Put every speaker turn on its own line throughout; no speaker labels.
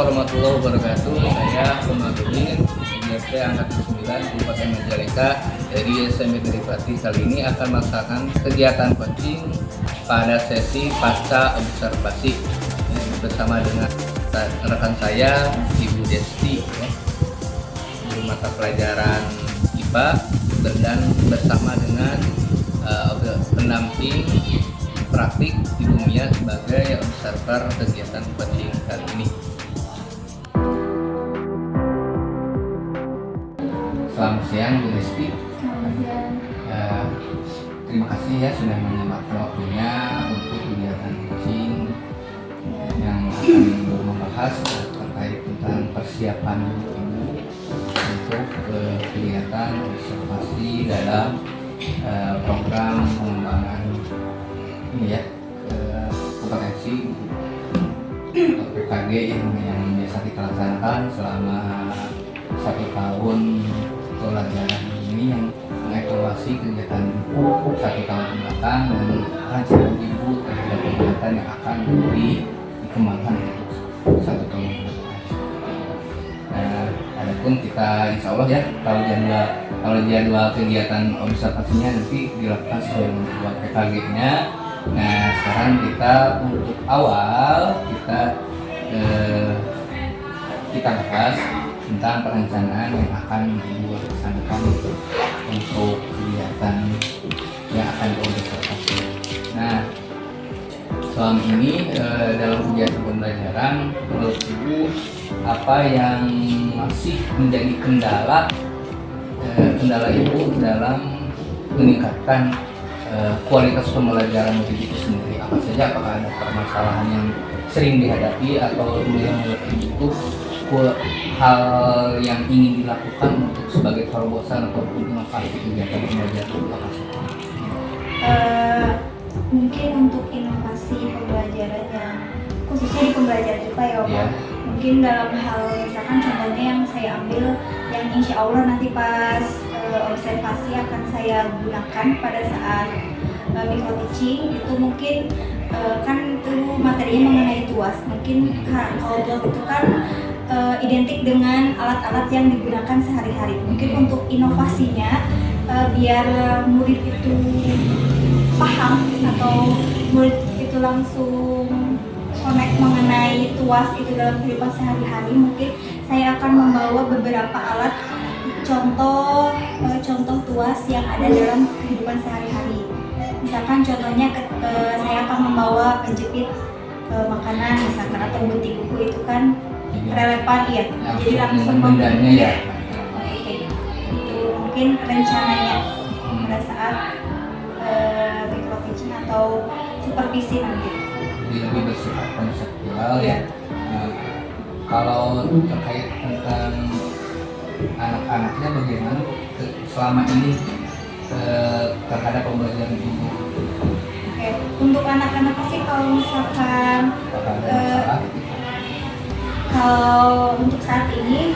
warahmatullahi wabarakatuh. Saya Komarudin, IGP Angkatan 9 Kabupaten Majalengka dari SMP Tripati. Kali ini akan melaksanakan kegiatan coaching pada sesi pasca observasi bersama dengan rekan saya Ibu Desti di mata pelajaran IPA dan bersama dengan pendamping praktik Ibu Mia sebagai observer kegiatan coaching kali ini. Selamat siang Bu Desti.
Selamat siang.
Terima kasih ya sudah menyempatkan waktunya untuk kegiatan coaching yang akan membahas terkait tentang persiapan Ibu untuk kegiatan observasi dalam program pengembangan ini ya kompetensi PKG yang biasa kita laksanakan selama 1 tahun pelajaran ini yang mengevaluasi kegiatan 1 tahun belakang dan rancangan Ibu terhadap kegiatan yang akan dikembangkan untuk 1 tahun belakang. Adapun kita insya Allah ya kalau jadwal kegiatan observasinya nanti dilakukan sesuai dengan PKG-nya. Nah sekarang kita untuk awal kita bahas tentang perencanaan yang akan dilaksanakan untuk kegiatan yang akan diobservasi. Nah selama ini dalam kegiatan pembelajaran menurut Ibu apa yang masih menjadi kendala Ibu dalam meningkatkan kualitas pembelajaran itu sendiri? Apa saja, apakah ada permasalahan yang sering dihadapi atau yang menurut Ibu hal yang ingin dilakukan untuk sebagai terobosan ataupun inovasi kegiatan pembelajaran itu apa saja?
Mungkin untuk inovasi pembelajaran yang khususnya di pembelajaran IPA ya Om.
Yeah.
Mungkin dalam hal misalkan contohnya yang saya ambil yang insya Allah nanti pas observasi akan saya gunakan pada saat micro teaching itu mungkin kan itu materinya mengenai tuas. Mungkin kalau tuas itu kan identik dengan alat-alat yang digunakan sehari-hari. Mungkin untuk inovasinya biar murid itu paham atau murid itu langsung connect mengenai tuas itu dalam kehidupan sehari-hari, mungkin saya akan membawa beberapa alat contoh tuas yang ada dalam kehidupan sehari-hari. Misalkan contohnya saya akan membawa penjepit makanan misalkan atau gunting buku itu kan relevan ya. Jadi langsung
membedanya ya.
Oke. Itu mungkin rencananya pada saat micro teaching atau supervisi nanti.
Jadi lebih bersifat konseptual ya. Kalau terkait tentang anak-anaknya bagaimana selama ini terhadap pembelajaran Ibu?
Oke, untuk anak-anak sih kalau misalkan kalau untuk saat ini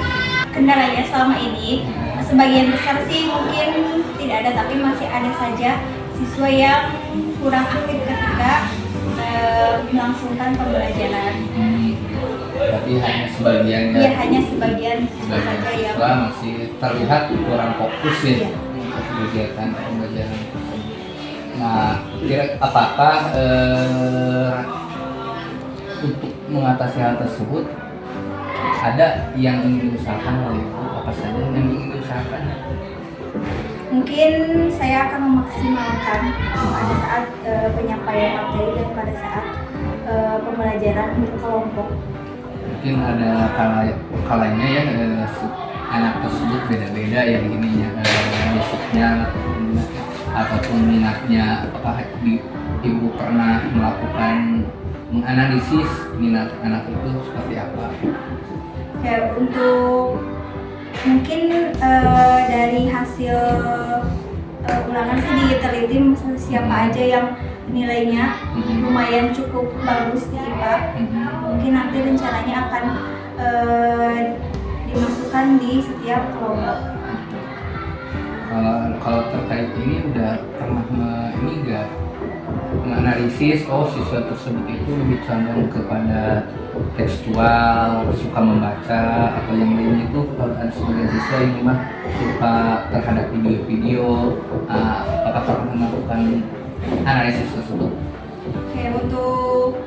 kendalanya selama ini sebagian besar sih mungkin tidak ada, tapi masih ada saja siswa yang kurang aktif ketika melangsungkan pembelajaran.
Tapi hanya sebagian ya?
Iya, hanya sebagian siswa saja yang
masih terlihat kurang fokus ya
iya.
Untuk kegiatan pembelajaran. Nah, apakah untuk mengatasi hal tersebut ada yang ingin diusahakan oleh Ibu? Apa saja yang ingin diusahakan?
Mungkin saya akan memaksimalkan pada saat penyampaian materi dan pada saat pembelajaran berkelompok. Mungkin
ada kalanya ya anak tersebut beda-beda yang ininya basicnya ataupun minatnya. Apakah Ibu pernah melakukan menganalisis minat anak itu seperti apa?
Ya, untuk mungkin dari hasil ulangan sih diteliti siapa aja yang nilainya lumayan cukup bagus di IPA. Mungkin nanti rencananya akan dimasukkan di setiap kelompok.
Kalau terkait ini udah pernah ini enggak menganalisis siswa tersebut itu lebih condong kepada tekstual, suka membaca, atau yang lainnya itu kalau ada sebagian siswa yang memang suka terhadap video-video, apakah pernah melakukan analisis tersebut?
Oke, untuk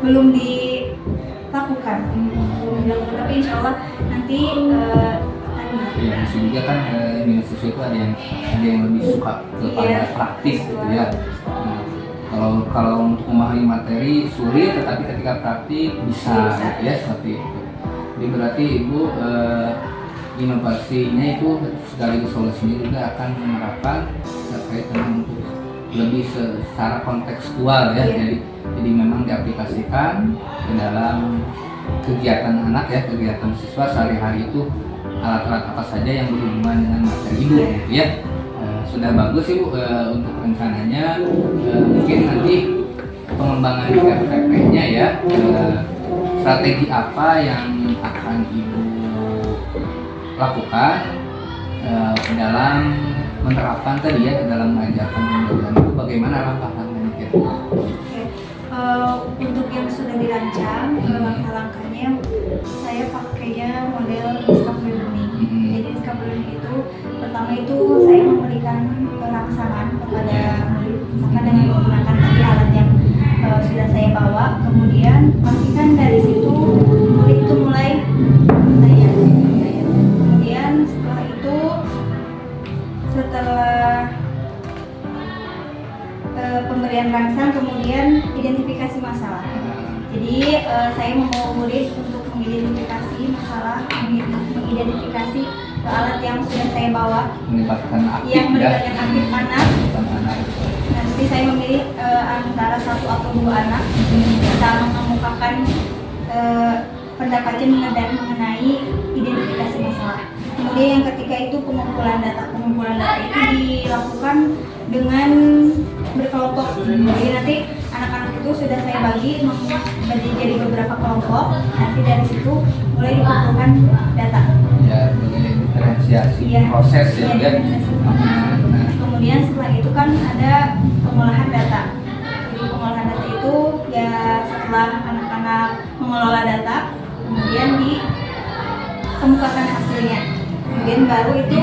belum dilakukan, tapi insya Allah nanti
Ya, di sini juga kan di siswa itu ada yang lebih suka kepada praktis gitu ya. Nah, kalau untuk memahami materi sulit, tetapi ketika praktik bisa gitu ya, seperti itu. Jadi berarti Ibu inovasinya itu sekaligus solusinya juga akan menerapkan terkait dengan untuk lebih secara kontekstual ya. Jadi memang diaplikasikan ke dalam kegiatan anak ya, kegiatan siswa sehari-hari itu, alat-alat apa saja yang berhubungan dengan materi Ibu gitu ya. Sudah bagus Ibu untuk rencananya. Mungkin nanti pengembangan RPP-nya ya, strategi apa yang akan Ibu lakukan dalam menerapkan tadi ya, dalam mengajarkan pembelajaran itu, bagaimana langkah-langkahnya gitu?
Untuk yang sudah dirancang langkah-langkahnya, saya pakainya model discovery learning. Jadi discovery learning itu pertama itu saya memberikan pelaksanaan kepada murid, misalkan dengan menggunakan tadi alat yang sudah saya bawa. Kemudian pastikan dari situ murid itu mulai bertanya. Kemudian setelah pemberian rangsang, kemudian identifikasi masalah. Jadi saya membawa murid untuk mengidentifikasi masalah, mengidentifikasi alat yang sudah saya bawa,
melibatkan aktif
yang melibatkan aktif anak. Nanti saya memilih antara 1 atau 2 anak bisa mengemukakan pendapatnya dan mengenai identifikasi masalah. Kemudian yang ketiga itu pengumpulan data. Pengumpulan data itu dilakukan dengan berkelompok. Jadi nanti anak-anak itu sudah saya bagi jadi beberapa kelompok. Nanti dari situ mulai dikumpulkan data.
Ya, diferensiasi proses ya.
Kemudian setelah itu kan ada pengolahan data. Jadi pengolahan data itu ya setelah anak-anak mengelola data, kemudian dikemukakan hasilnya. Kemudian baru itu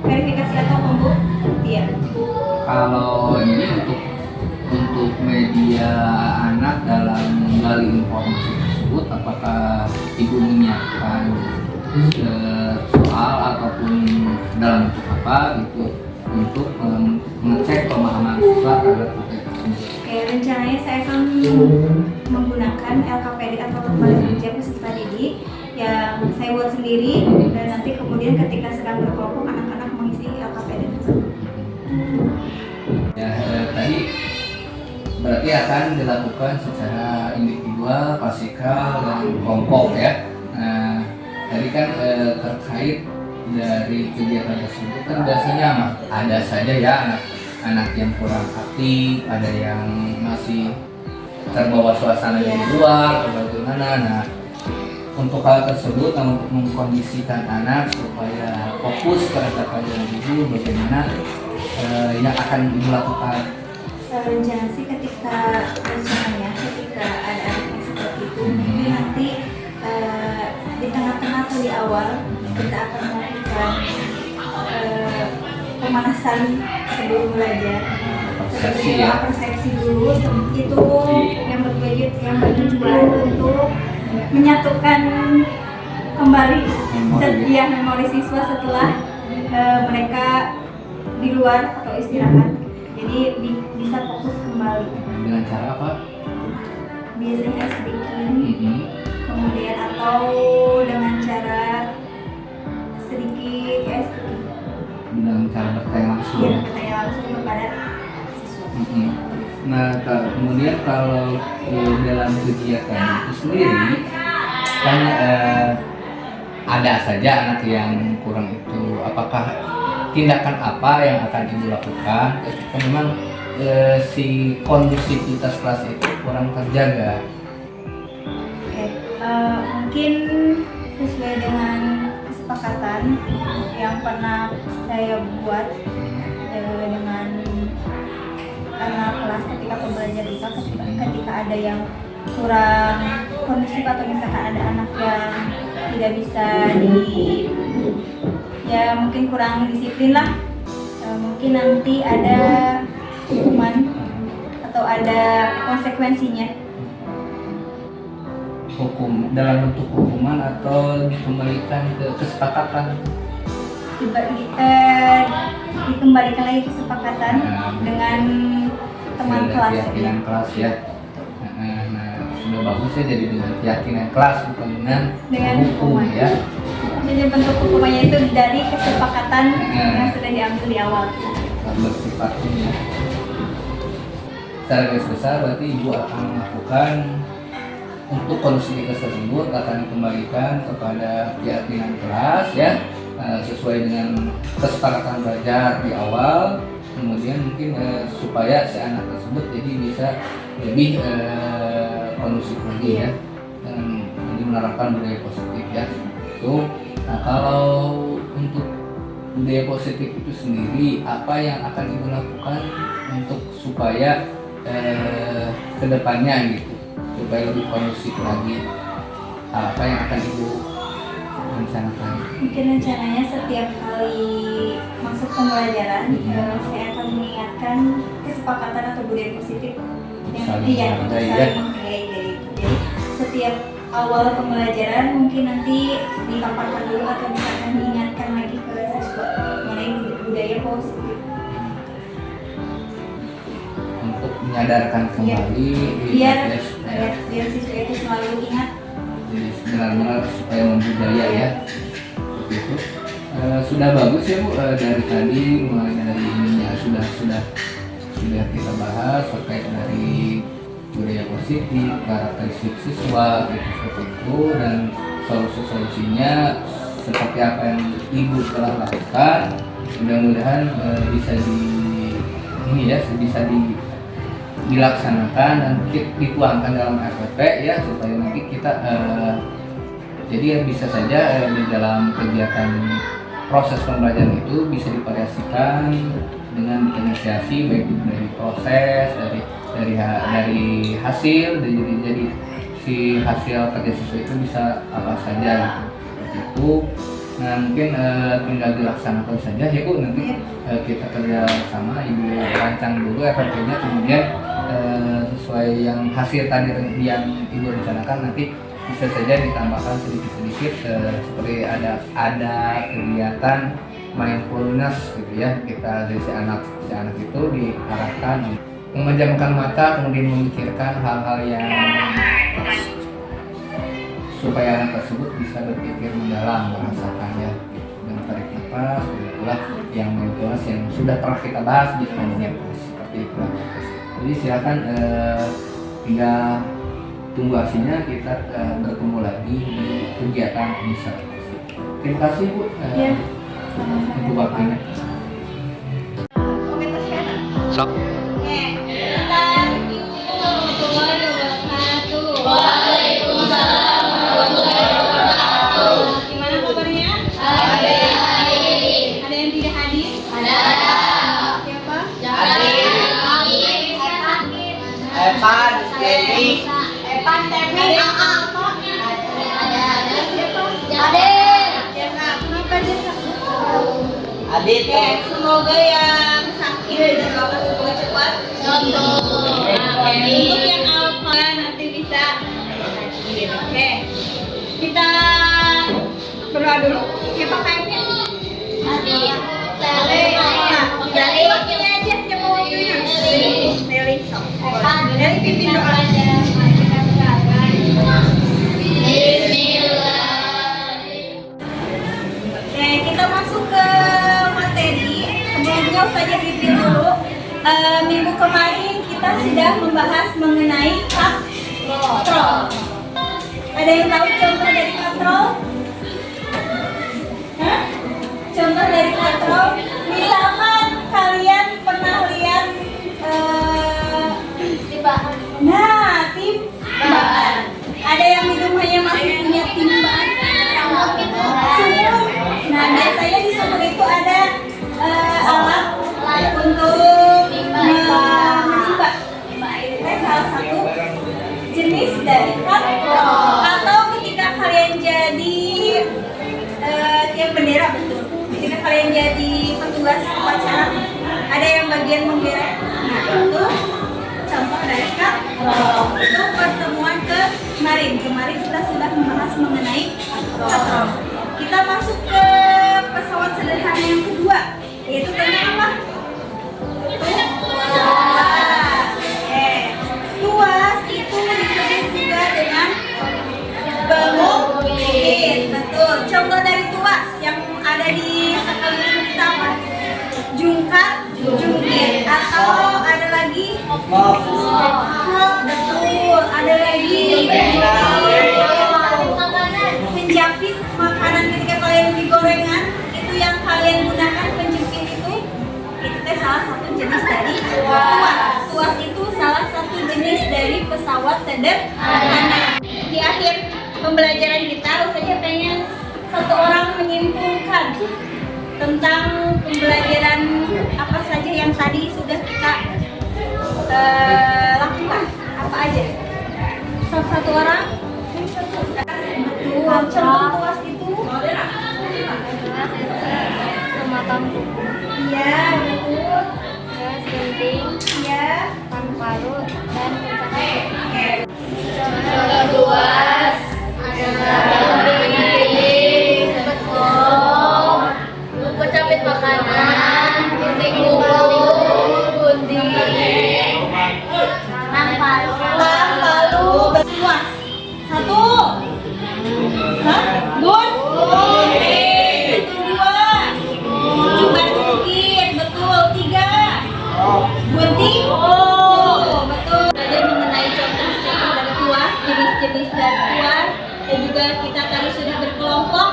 verifikasi atau pembuktian.
Kalau ini untuk media anak dalam menggali informasi tersebut, apakah Ibu menyiapkan soal ataupun dalam bentuk apa gitu untuk mengecek pemahaman siswa terhadap materi tersebut?
Oke, rencananya saya akan menggunakan LKPD atau Lembaga Kerja Peserta Didik yang saya buat sendiri, dan nanti kemudian ketika sedang berkelompok anak-anak mengisi LKPD tersebut.
Ya, tadi berarti akan dilakukan secara individual, klasikal, dan kelompok ya. Nah, tadi kan terkait dari kegiatan tersebut kan biasanya ada saja ya anak yang kurang aktif, ada yang masih terbawa suasana di luar atau bagaimana. Nah, untuk hal tersebut, untuk mengkondisikan anak supaya fokus terhadap pelajaran Ibu, bagaimana yang akan Ibu lakukan?
Rencana sih ketika ada anak yang seperti itu, mungkin nanti di tengah-tengah atau di awal kita akan melakukan pemanasan sebelum belajar. Persepsi dulu itu yang bertujuan untuk menyatukan kembali memori siswa setelah mereka di luar atau istirahat. Jadi bisa fokus kembali.
Dengan cara apa?
Biasanya speaking, kemudian atau dengan cara sedikit
dengan cara bertanya langsung.
Iya, bertanya langsung kepada siswa.
Nah, kemudian kalau dalam kegiatan itu sendiri kan ada saja anak yang kurang itu. Apakah tindakan apa yang akan Ibu lakukan ketika memang si kondusivitas kelas itu kurang terjaga? Oke,
mungkin sesuai dengan kesepakatan kesepakatan yang pernah saya buat dengan anak kelas ketika pembelajaran IPA, ketika ada yang kurang kondusif atau misalkan ada anak yang tidak bisa ya mungkin kurang disiplin lah, mungkin nanti ada hukuman atau ada konsekuensinya.
Hukum dalam bentuk hukuman atau dikembalikan ke kesepakatan?
Dikembalikan lagi kesepakatan dengan teman kelas.
Keyakinan kelas ya. Nah, sudah bagus ya, jadi dengan keyakinan kelas bukan dengan hukum ya.
Jadi bentuk hukumannya itu dari kesepakatan yang sudah diambil di awal.
Bersifat ya. Secara garis besar berarti ibu akan melakukan untuk kondisi tersebut akan dikembalikan kepada keyakinan kelas ya, sesuai dengan kesepakatan belajar di awal. Kemudian mungkin supaya si anak tersebut jadi bisa lebih kondusif lagi ya, dan jadi menerapkan budaya positif ya. Itu. Nah, kalau untuk budaya positif itu sendiri, apa yang akan ibu lakukan untuk supaya kedepannya gitu, supaya lebih kondusif lagi? Apa yang akan ibu rencanakan?
Mungkin rencananya setiap kali masuk pembelajaran, saya akan mengingatkan kesepakatan atau budaya positif yang saling menghargai. Jadi setiap awal pembelajaran mungkin nanti dipaparkan dulu atau misalkan diingatkan lagi ke siswa mengenai budaya positif.
Untuk menyadarkan kembali
biar siswa itu selalu ingat.
Jadi benar-benar supaya membudaya ya. Begitu. Sudah bagus ya Bu, dari tadi mulai dari ininya sudah kita bahas terkait dari budaya positif, karakteristik siswa gitu, seperti itu, dan solusi-solusinya seperti apa yang ibu telah lakukan. Mudah-mudahan bisa dilaksanakan dan dituangkan dalam RPP ya, supaya nanti kita jadi bisa saja di dalam kegiatan proses pembelajaran itu bisa divariasikan dengan inisiasi, baik itu dari proses, dari hasil, jadi si hasil kerja siswa itu bisa apa saja gitu. Itu nah mungkin tinggal dilaksanakan saja ya Bu, nanti kita kerja sama, ibu rancang dulu RPP-nya, kemudian sesuai yang hasil tadi yang ibu rencanakan nanti bisa saja ditambahkan sedikit-sedikit, seperti ada kegiatan mindfulness gitu ya, kita dari si anak itu diarahkan memejamkan mata, kemudian memikirkan hal-hal yang supaya anak tersebut bisa berpikir mendalam, merasakan ya, dan tarik nafas, itulah yang mindfulness yang sudah pernah kita bahas di komunitas seperti itu. Jadi silakan tinggal tunggu hasilnya, kita bertemu lagi di kegiatan observasi. Terima kasih Bu untuk waktunya.
Oke, terus kan?
Sok.
Waalaikumsalam warahmatullahi wabarakatuh. Gimana kabarnya? Baik. Ada yang tidak hadir? Ada. Siapa? Sakit.
Evan, Devi.
Evan, Devi. Siapa?
Ade.
Jasa. Kenapa Jasa?
Adit.
Oke, semoga yang sakit didoakan semoga cepat sembuh. Untuk yang alfa nanti bisa hadir. Oke, kita berdoa dulu. Siapa kayaknya? Dari wakilnya aja, siapa wakilnya? Nelly. Nelly pimpin doa. Oke, kita masuk ke materi. Sebelumnya saja review dulu. Minggu kemarin kita sudah membahas mengenai katrol. Ada yang tahu contoh dari katrol? Hah? Contoh dari katrol, misalkan kalian pernah lihat timbaan. Nah, timbaan. Ada yang di rumahnya masih punya timbaan? Sumur. bagian menggeret. Nah itu contoh dari katrol. Itu pertemuan kemarin kita sudah membahas mengenai katrol. Kita masuk ke pesawat sederhana yang kedua, yaitu tentang apa? Tuas itu disebut juga dengan bukit. Betul. Contoh dari tuas yang ada di sekeliling kita apa? Jungkat, jungkit. Atau ada lagi? Betul. Ada lagi menjepit makanan ketika kalian beli gorengan. Itu yang kalian gunakan penjepit itu teh salah satu jenis dari tuas. Tuas itu salah satu jenis dari pesawat sederhana. Di akhir pembelajaran kita, saya pengen satu orang menyimpulkan tentang pembelajaran apa saja yang tadi sudah kita lakukan. Apa aja? Satu orang. Betul. Contoh tuas itu
Memotong kuku,
iya, betul.
terus gunting,
Iya.
paru-paru, dan pencakar.
Contoh
Tuas gunting, betul, pencapit makanan, gunting kuku, gunting, palu.
lalu bertuas. Satu. Hah? Gunting. Itu dua. Jumlah bukit. Betul. Tiga. Gunting. Betul. Belajar mengenai contoh-contoh dari tuas, jenis-jenis dari tuas, dan juga kita tadi sudah berkelompok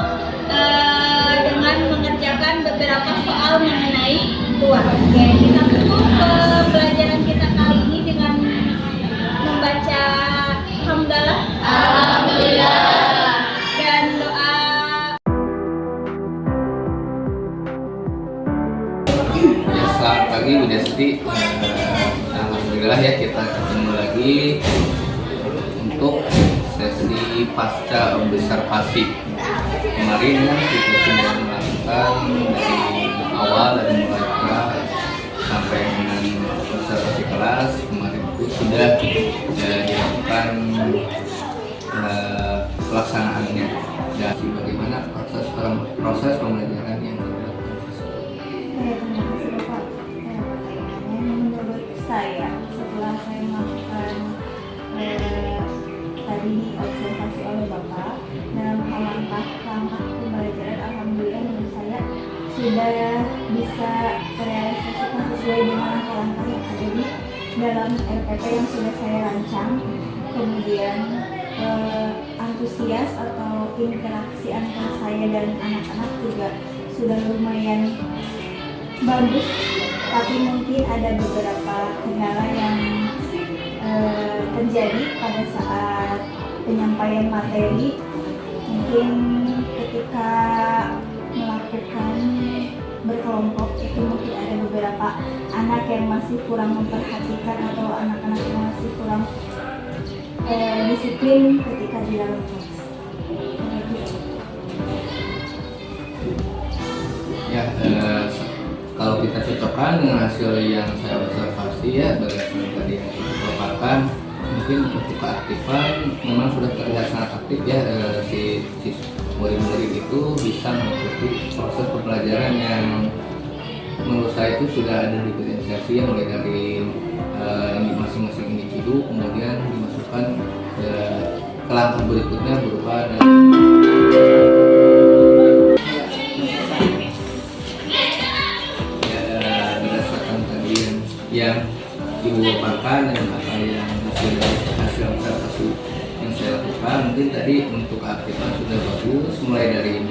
dengan mengerjakan beberapa soal mengenai tuas. Oke, kita tutup pembelajaran kita kali ini dengan membaca hamdalah.
Alhamdulillah.
Dan doa.
Selamat pagi Bu Desti. Alhamdulillah ya kita ketemu lagi untuk sesi pasca observasi. Kemarin ya, kita sudah melakukan dari awal dari mulai kelas sampai dengan observasi kelas. Kemarin itu sudah dilakukan pelaksanaannya dan bagaimana proses pembelajaran yang dilakukan tersebut.
Terima kasih Bapak. Menurut saya setelah saya melakukan tadi observasi oleh Bapak dalam hal langkah pembelajaran, alhamdulillah menurut saya sudah bisa terrealisasikan sesuai dengan langkah-langkah yang ada di dalam RPP yang sudah saya rancang. Kemudian antusias atau interaksi antara saya dan anak-anak juga sudah lumayan bagus, tapi mungkin ada beberapa kendala yang terjadi pada saat penyampaian materi. Mungkin ketika melakukan berkelompok itu mungkin ada beberapa anak yang masih kurang memperhatikan atau anak-anak yang masih kurang disiplin ketika di dalam kelas.
Ya, kalau kita cocokkan dengan hasil yang saya observasi ya berdasarkan tadi yang kita paparkan, mungkin untuk keaktifan memang sudah terlihat sangat aktif ya, si murid-murid itu bisa mengikuti proses pembelajaran yang menurut saya itu sudah ada diferensiasi ya, mulai dari masing-masing individu kemudian dimasukkan ke langkah berikutnya berupa berdasarkan tadi yang Ibu paparkan dan apa yang hasil observasi yang saya lakukan. Mungkin tadi untuk keaktifan sudah bagus, mulai dari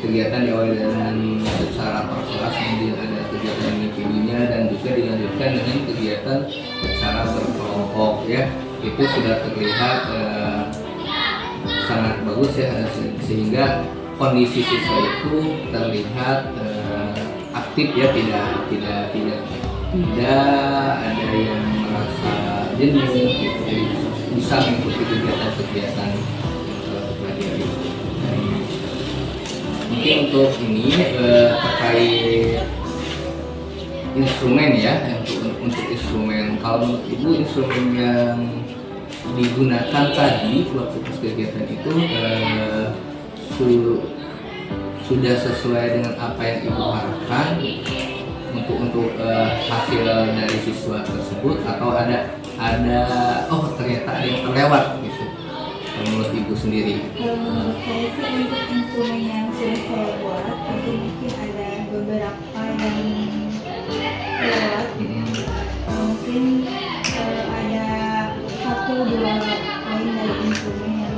kegiatan diawali dengan secara per kelas, kemudian ada kegiatan individunya dan juga dilanjutkan dengan kegiatan secara berkelompok ya. Itu sudah terlihat sangat bagus ya, sehingga kondisi siswa itu terlihat aktif ya, tidak ada yang merasa jenuh gitu, jadi bisa mengikuti kegiatan pelajari. Mungkin untuk ini terkait instrumen ya, untuk instrumen. Kalau menurut Ibu instrumen yang digunakan tadi waktu pas kegiatan itu sudah sesuai dengan apa yang Ibu harapkan untuk hasil dari siswa tersebut, atau ada ternyata ada yang terlewat gitu menurut Ibu sendiri?
Menurut saya sih untuk instrumen yang sudah saya buat itu mungkin ada beberapa yang lewat. Mungkin ada 1-2 poin dari instrumen yang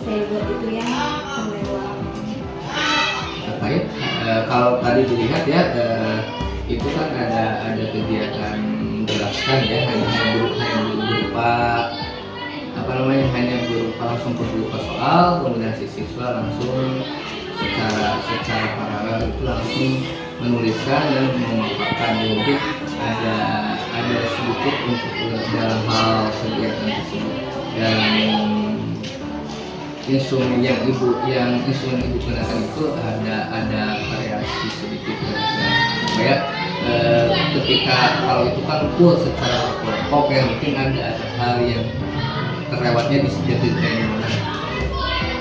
saya buat itu yang terlewat.
Baik, kalau tadi dilihat ya, itu kan ada kegiatan menjelaskan ya, hanya berupa hanya berupa langsung berupa soal, kemudian si siswa langsung secara paralel itu langsung menuliskan dan memaparkan. Mungkin ada sedikit untuk dalam hal kegiatan tersebut, dan instrumen yang ibu gunakan itu ada variasi sedikit supaya ketika kalau itu kan full secara kelompok ya, mungkin ada hal yang terlewatnya di detik yang mana.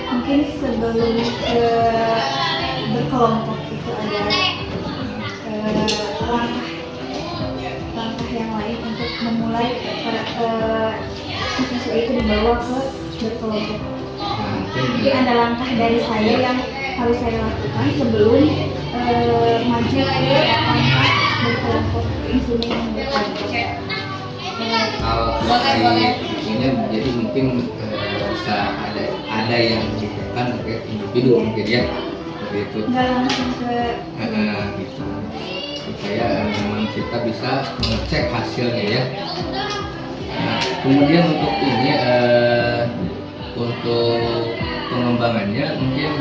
Mungkin sebelum berkelompok itu ada langkah yang lain untuk memulai siswa itu dibawa ke berkelompok. Mungkin ada langkah dari saya yang harus saya lakukan sebelum maju ke langkah berkelompok instrumen yang berkelompok.
Kalau dari itunya jadi mungkin bisa ada yang ditekan terkait individu mungkin ya, seperti itu.
Nggak langsung ke
gitu, supaya memang kita bisa mengecek hasilnya ya. Nah, kemudian untuk ini untuk pengembangannya mungkin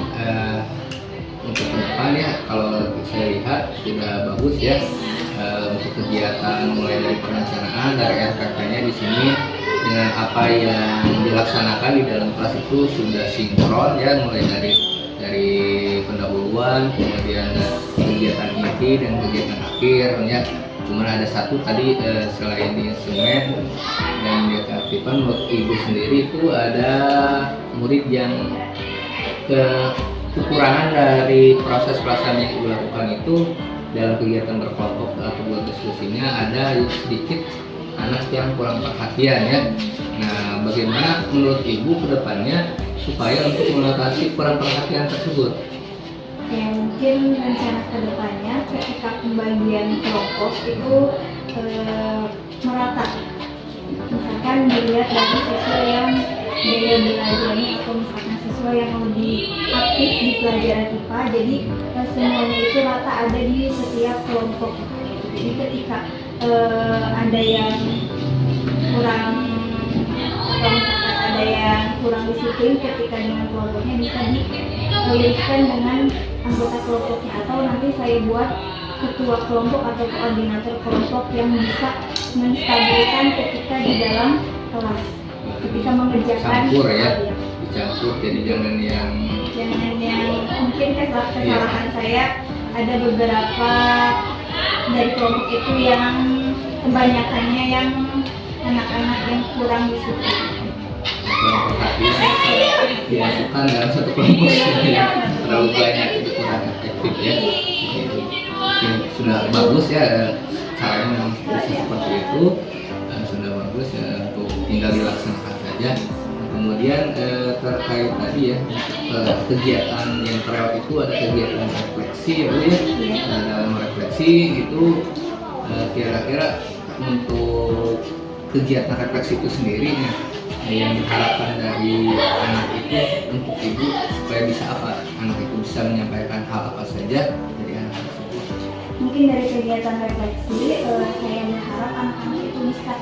untuk ke depan ya, kalau saya lihat sudah bagus ya. Untuk kegiatan mulai dari perencanaan, dari RPP-nya di sini dengan apa yang dilaksanakan di dalam kelas itu sudah sinkron ya, mulai dari pendahuluan, kemudian kegiatan inti dan kegiatan akhir ya. Cuma ada satu tadi selain di instrumen dan kegiatan aktifan, menurut Ibu sendiri itu ada murid yang kekurangan dari proses pelaksanaan yang Ibu lakukan itu dalam kegiatan berkelompok atau buat diskusinya, ada sedikit anak yang kurang perhatian ya. Nah, bagaimana menurut Ibu kedepannya supaya untuk mengatasi kurang perhatian tersebut?
Ya, mungkin rencana kedepannya ketika pembagian kelompok itu merata. Misalkan dilihat dari siswa yang daya belajarnya atau misalkan siswa yang lebih aktif di pelajaran IPA, jadi semuanya itu rata ada di setiap kelompok. Jadi ketika ada yang kurang atau misalkan ada yang kurang disiplin ketika dengan kelompoknya, bisa dituliskan dengan anggota kelompoknya, atau nanti saya buat ketua kelompok atau koordinator kelompok yang bisa menstabilkan ketika di dalam kelas ketika mengerjakan
campur ya, dicampur, jadi jangan yang
mungkin kesalahan saya ada beberapa dari kelompok itu yang kebanyakannya yang anak-anak yang kurang disiplin.
Kurang perhatian dimasukkan dalam satu kelompok yang terlalu banyak, itu kurang efektif ya. Ini sudah bagus ya, caranya memang bisa seperti itu, sudah bagus ya, untuk tinggal dilaksanakan saja. Kemudian terkait tadi ya, kegiatan yang terlewat itu ada kegiatan refleksi ya Bu ya. Dalam refleksi itu kira-kira untuk kegiatan refleksi itu sendiri ya, yang diharapkan dari anak itu untuk Ibu supaya bisa apa? Anak itu bisa menyampaikan hal apa saja dari anak tersebut.
Mungkin dari kegiatan refleksi saya berharap anak-anak itu bisa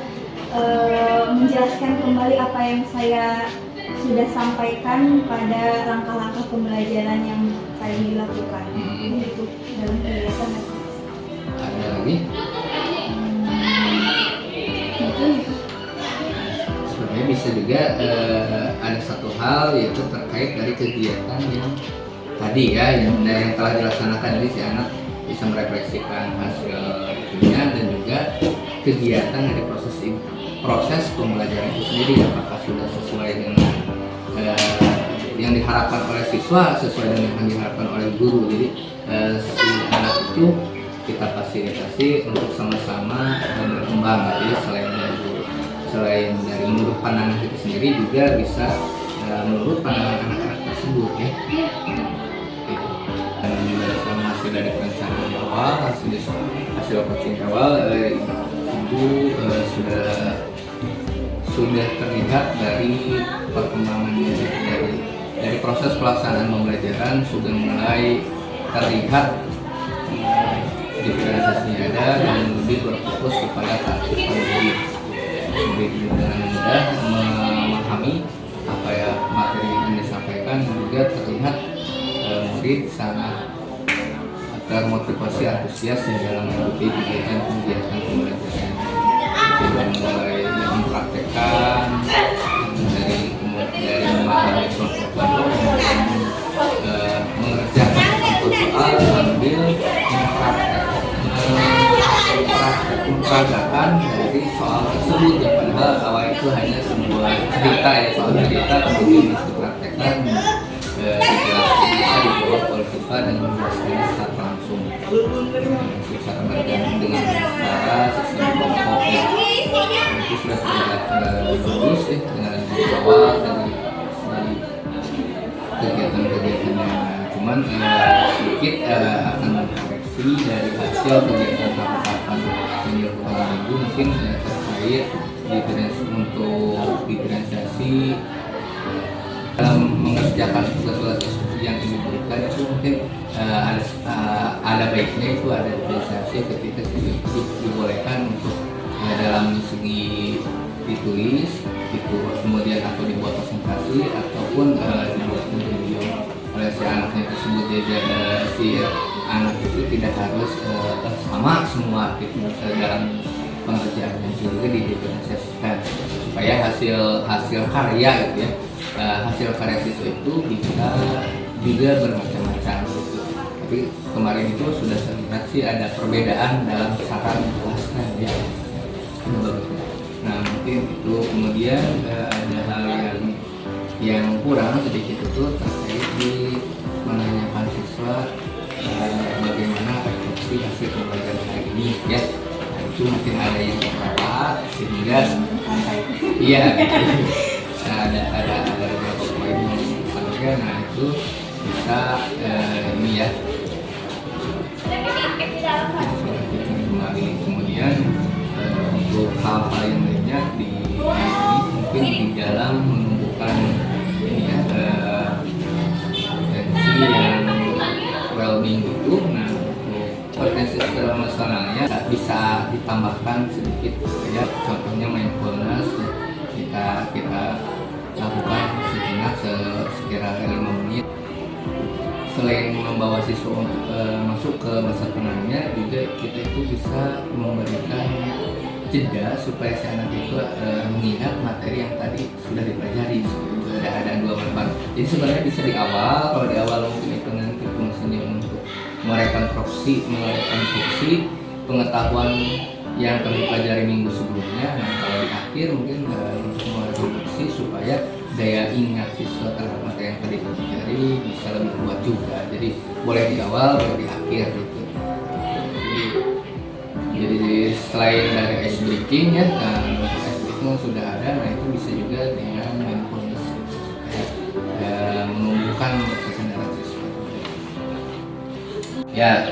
menjelaskan kembali apa yang saya sudah sampaikan pada langkah-langkah pembelajaran yang tadi dilakukan. Itu dalam kegiatan refleksi.
Ada lagi?
Mungkin itu.
Sebenarnya bisa juga ada satu hal, yaitu terkait dari kegiatan yang tadi ya, yang telah dilaksanakan. Jadi si anak bisa merefleksikan hasil itunya, juga kegiatan dari proses pembelajaran itu sendiri apakah sudah sesuai dengan yang diharapkan oleh siswa, sesuai dengan yang diharapkan oleh guru. Jadi si anak itu kita fasilitasi untuk sama-sama berkembang, jadi selain dari menurut pandangan kita sendiri juga bisa menurut pandangan anak-anak tersebut ya. Dan berdasarkan hasil dari perencanaan awal, hasil coaching awal, ibu sudah terlihat dari perkembangannya dari proses pelaksanaan pembelajaran sudah mulai terlihat diferensiasinya ada dan lebih berfokus kepada keaktifan murid. Murid dengan mudah memahami apa ya materi yang disampaikan, juga terlihat murid sangat termotivasi antusias dalam mengikuti kegiatan pembelajaran. Sudah mulai mempraktekkan dari memahami kelompok-kelompok, mengerjakan satu soal sambil memperagakan dari soal tersebut ya, padahal awal itu hanya sebuah cerita ya, soal cerita kemudian dipraktekkan dijelaskan bisa dijawab oleh siswa dan menjelaskannya secara langsung secara bergantung dengan cara sistem kelompok ya. Itu sudah terlihat bagus ya dengan awal dari kegiatan-kegiatannya. Cuman sedikit akan mengkoreksi dari hasil kegiatan tahapan yang dilakukan ibu mungkin terkait untuk diferensiasi dalam mengerjakan tugas-tugas yang ibu berikan itu mungkin ada baiknya itu ada diferensiasi ketika dibolehkan untuk dalam segi ditulis itu kemudian atau dibuat presentasi ataupun dibuat video oleh si anaknya tersebut. Jadi si anak itu tidak harus sama semua gitu dalam pengerjaannya, juga didiferensiasikan supaya hasil karya gitu ya, hasil karya siswa itu bisa juga bermacam-macam gitu. Tapi kemarin itu sudah terlihat sih ada perbedaan dalam cara menjelaskan ya. Nah mungkin itu kemudian ada hal yang kurang sedikit itu terkait di menanyakan siswa bagaimana refleksi hasil pembelajaran hari ini ya. Nah, itu mungkin ada yang terlewat sehingga iya gitu. Nah, ada beberapa poin yang disampaikan. Nah itu bisa ini ya kembali kemudian untuk hal-hal yang lainnya di mungkin di dalam menumbuhkan ini ya potensi yang well-being itu. Nah untuk potensi masalahnya bisa ditambahkan sedikit ya, contohnya mindfulness ya. kita lakukan sejenak sekira 5 menit. Selain membawa siswa untuk masuk ke masa tenangnya, juga kita itu bisa memberikan jeda supaya si anak itu mengingat materi yang tadi sudah dipelajari. Ada 2 manfaat. Jadi sebenarnya bisa di awal, kalau di awal mungkin itu nanti fungsinya untuk merekonstruksi pengetahuan yang telah dipelajari minggu sebelumnya. Nah kalau di akhir mungkin untuk merekonstruksi supaya daya ingat siswa terhadap materi yang tadi dipelajari bisa lebih kuat juga. Jadi boleh di awal, boleh di akhir gitu. Jadi selain dari ice breaking ya, ice breaking sudah ada, nah itu bisa juga dengan mindfulness menumbuhkan kesadaran siswa. Ya,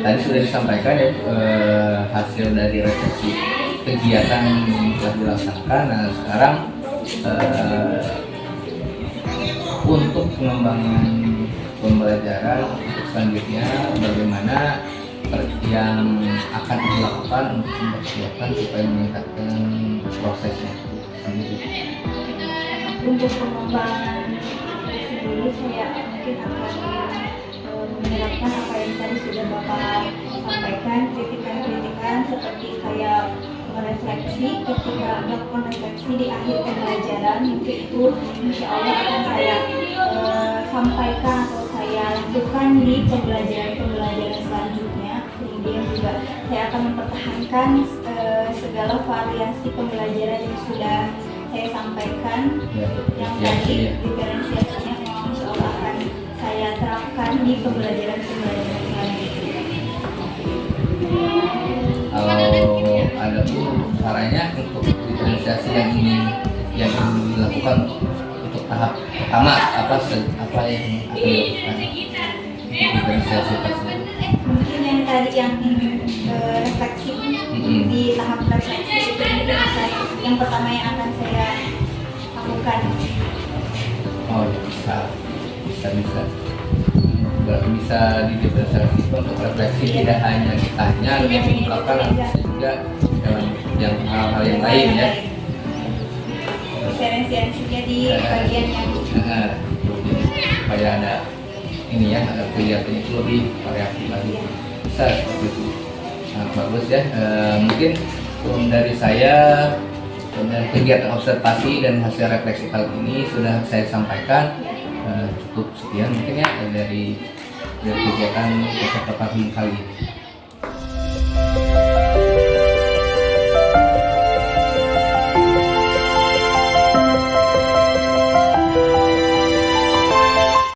tadi sudah disampaikan ya hasil dari refleksi kegiatan yang telah dilaksanakan. Nah sekarang untuk pengembangan pembelajaran selanjutnya bagaimana yang akan dilakukan untuk mempersiapkan supaya meningkatkan prosesnya sendiri.
Untuk pengembangan sendiri saya mungkin akan menerapkan apa yang tadi sudah Bapak sampaikan, kritikan-kritikan seperti kayak merefleksi ketika melakukan refleksi di akhir pembelajaran, mungkin itu insya Allah akan saya sampaikan atau saya lakukan di pembelajaran selanjutnya. Kemudian juga saya akan mempertahankan mempertahankan segala variasi pembelajaran yang sudah saya sampaikan.
Ya,
Yang
ya,
tadi
ya.
diferensiasinya memang insya Allah akan saya terapkan di pembelajaran-pembelajaran selanjutnya.
Kalau ada tuh caranya untuk diferensiasi yang ingin dilakukan untuk tahap pertama apa yang akan dilakukan diferensiasi tersebut.
Mungkin yang tadi yang refleksi di tahap refleksi itu mungkin yang pertama yang akan saya lakukan.
Oh bisa berarti bisa didiferensiasi untuk refleksi tidak hanya ditanya yang diungkapkan tapi bisa juga dalam yang hal-hal yang lain ya.
Diferensiasinya di bagian yang
Nah, supaya ada ini ya, ada kegiatan itu lebih variatif lagi. Bisa seperti itu. Nah, bagus ya. Mungkin dari saya dengan kegiatan observasi dan hasil refleksi kali ini sudah saya sampaikan. Cukup sekian mungkin ya dari kegiatan observasi kali ini.